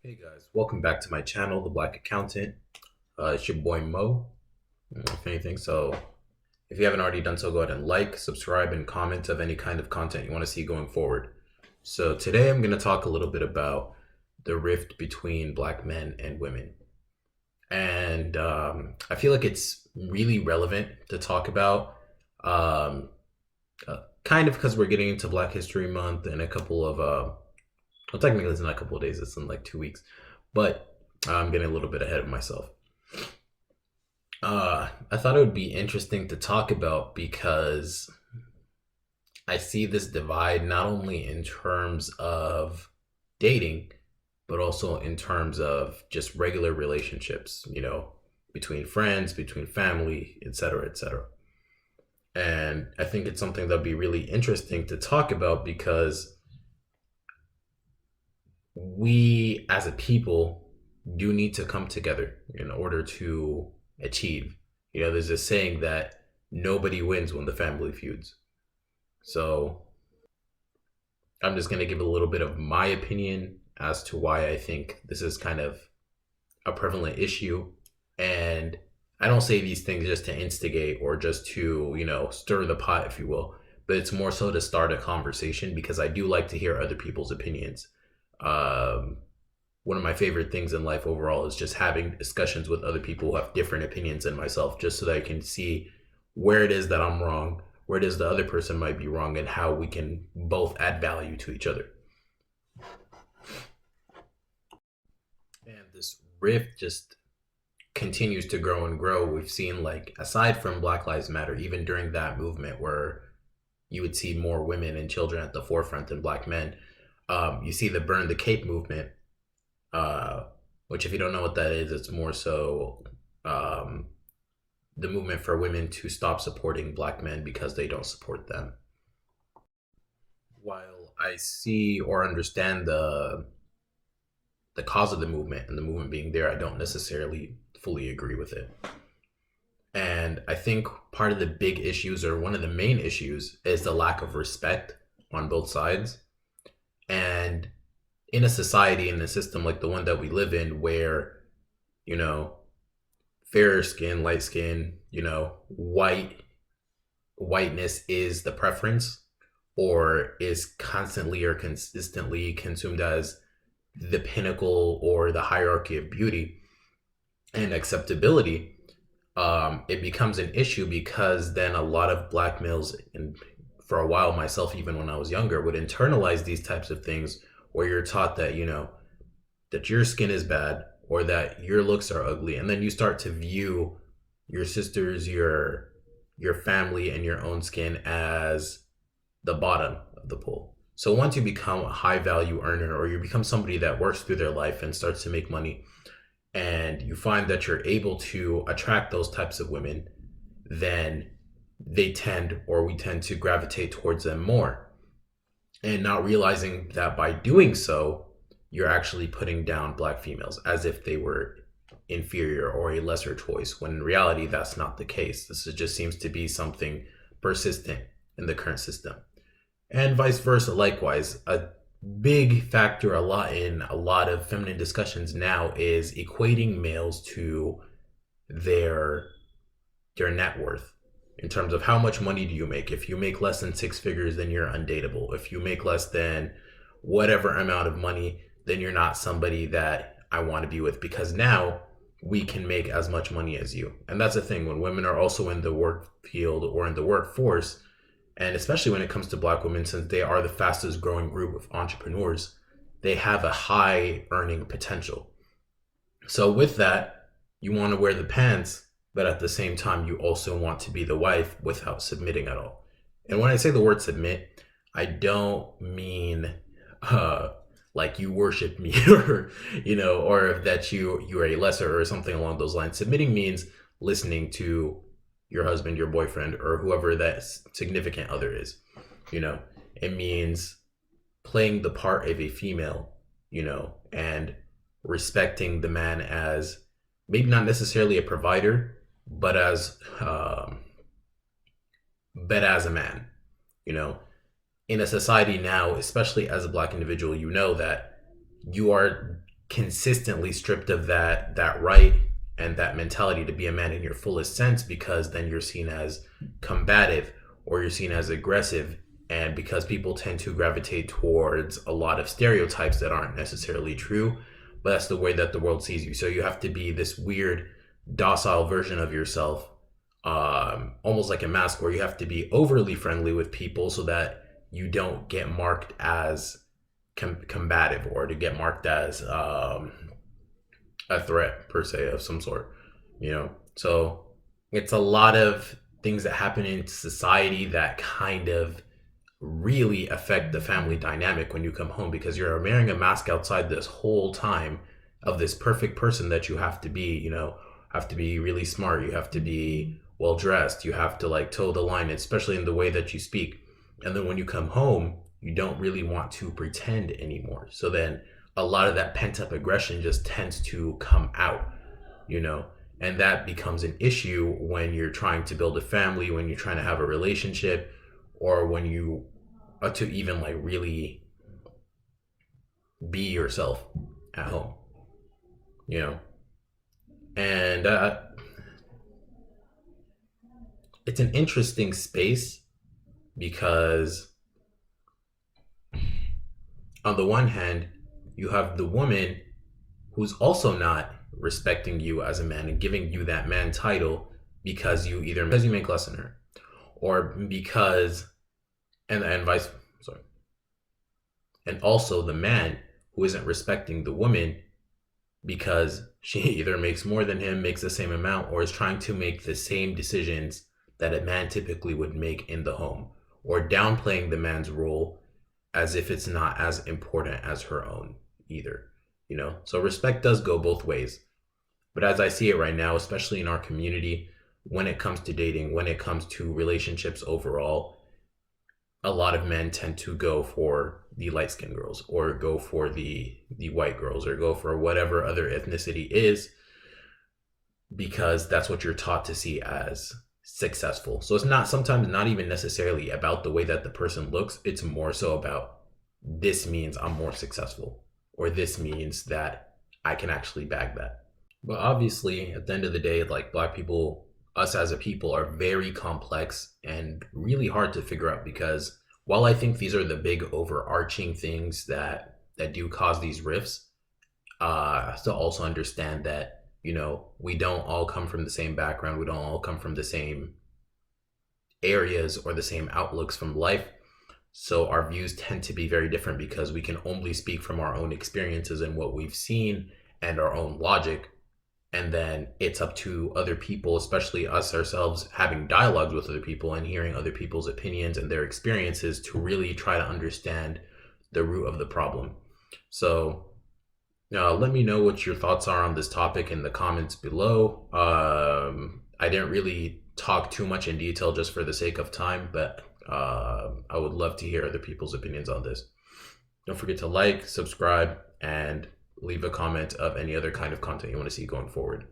Hey guys, welcome back to my channel, The Black Accountant. It's your boy Mo, if anything. So, if you haven't already done so, go ahead and like, subscribe, and comment of any kind of content you want to see going forward. So, today I'm going to talk a little bit about the rift between black men and women. And I feel like it's really relevant to talk about, um, kind of because we're getting into Black History Month and a couple of well, technically, it's not a couple of days, it's in like 2 weeks, but I'm getting a little bit ahead of myself. I thought it would be interesting to talk about because I see this divide not only in terms of dating, but also in terms of just regular relationships, between friends, between family, etc., etc. And I think it's something that'd be really interesting to talk about because we as a people do need to come together in order to achieve. There's a saying that nobody wins when the family feuds. So I'm just going to give a little bit of my opinion as to why I think this is kind of a prevalent issue. And I don't say these things just to instigate or just to, stir the pot, if you will, but it's more so to start a conversation because I do like to hear other people's opinions. Um, One of my favorite things in life overall is just having discussions with other people who have different opinions than myself, just so that I can see where it is that I'm wrong, where it is the other person might be wrong, and how we can both add value to each other. And this rift just continues to grow and grow. We've seen, like, aside from Black Lives Matter, even during that movement where you would see more women and children at the forefront than black men, you see the Burn the Cape movement, uh, which, if you don't know what that is, it's more so um, the movement for women to stop supporting black men because they don't support them. While I see or understand the cause of the movement and the movement being there, I don't necessarily fully agree with it. And I think part of the big issues, or one of the main issues, is the lack of respect on both sides. And in a society, in a system like the one that we live in, where, you know, fairer skin, light skin, whiteness is the preference, or is constantly or consistently consumed as the pinnacle or the hierarchy of beauty and acceptability, it becomes an issue because then a lot of black males, and for a while myself, even when I was younger, would internalize these types of things where you're taught that, that your skin is bad or that your looks are ugly, and then you start to view your sisters, your family, and your own skin as the bottom of the pool. So once you become a high value earner, or you become somebody that works through their life and starts to make money, and you find that you're able to attract those types of women, then we tend to gravitate towards them more, and not realizing that by doing so, you're actually putting down black females as if they were inferior or a lesser choice, when in reality, that's not the case. Just seems to be something persistent in the current system. And vice versa, likewise. A big factor in a lot of feminine discussions now is equating males to their net worth, in terms of how much money do you make. If you make less than six figures, then you're undateable. If you make less than whatever amount of money, then you're not somebody that I want to be with, because now we can make as much money as you. And that's the thing, when women are also in the work field or in the workforce, and especially when it comes to black women, since they are the fastest growing group of entrepreneurs, they have a high earning potential. So with that, you want to wear the pants, but at the same time, you also want to be the wife without submitting at all. And when I say the word submit, I don't mean uh, like you worship me, or that you're a lesser or something along those lines. Submitting means listening to your husband, your boyfriend, or whoever that significant other is. It means playing the part of a female, and respecting the man as maybe not necessarily a provider, but as a man. You know, in a society now, especially as a black individual, you know that you are consistently stripped of that right and that mentality to be a man in your fullest sense, because then you're seen as combative or you're seen as aggressive. And because people tend to gravitate towards a lot of stereotypes that aren't necessarily true, but that's the way that the world sees you. So you have to be this weird docile version of yourself, almost like a mask, where you have to be overly friendly with people so that you don't get marked as combative, or to get marked as a threat per se of some sort, you know. So it's a lot of things that happen in society that kind of really affect the family dynamic when you come home, because you're wearing a mask outside this whole time of this perfect person that you have to be, you know, have to be really smart, you have to be well dressed, you have to like toe the line, especially in the way that you speak. And then when you come home, you don't really want to pretend anymore. So then a lot of that pent up aggression just tends to come out, you know, and that becomes an issue when you're trying to build a family, when you're trying to have a relationship, or when you are to even like really be yourself at home, you know. And it's an interesting space because on the one hand, you have the woman who's also not respecting you as a man and giving you that man title because you make less than her, or because and vice sorry. And also the man who isn't respecting the woman because she either makes more than him, makes the same amount, or is trying to make the same decisions that a man typically would make in the home, or downplaying the man's role as if it's not as important as her own either, you know. So respect does go both ways. But as I see it right now, especially in our community, when it comes to dating, when it comes to relationships overall, a lot of men tend to go for the light-skinned girls, or go for the white girls, or go for whatever other ethnicity is, because that's what you're taught to see as successful. So it's not sometimes not even necessarily about the way that the person looks. It's more so about, this means I'm more successful, or this means that I can actually bag that. But obviously, at the end of the day, like, Black people, us as a people, are very complex and really hard to figure out, because while I think these are the big overarching things that do cause these rifts, I have to also understand that, you know, we don't all come from the same background, we don't all come from the same areas or the same outlooks from life. So our views tend to be very different, because we can only speak from our own experiences and what we've seen and our own logic. And then it's up to other people, especially us ourselves, having dialogues with other people and hearing other people's opinions and their experiences to really try to understand the root of the problem. So let me know what your thoughts are on this topic in the comments below. I didn't really talk too much in detail just for the sake of time, but I would love to hear other people's opinions on this. Don't forget to like, subscribe, and leave a comment of any other kind of content you want to see going forward.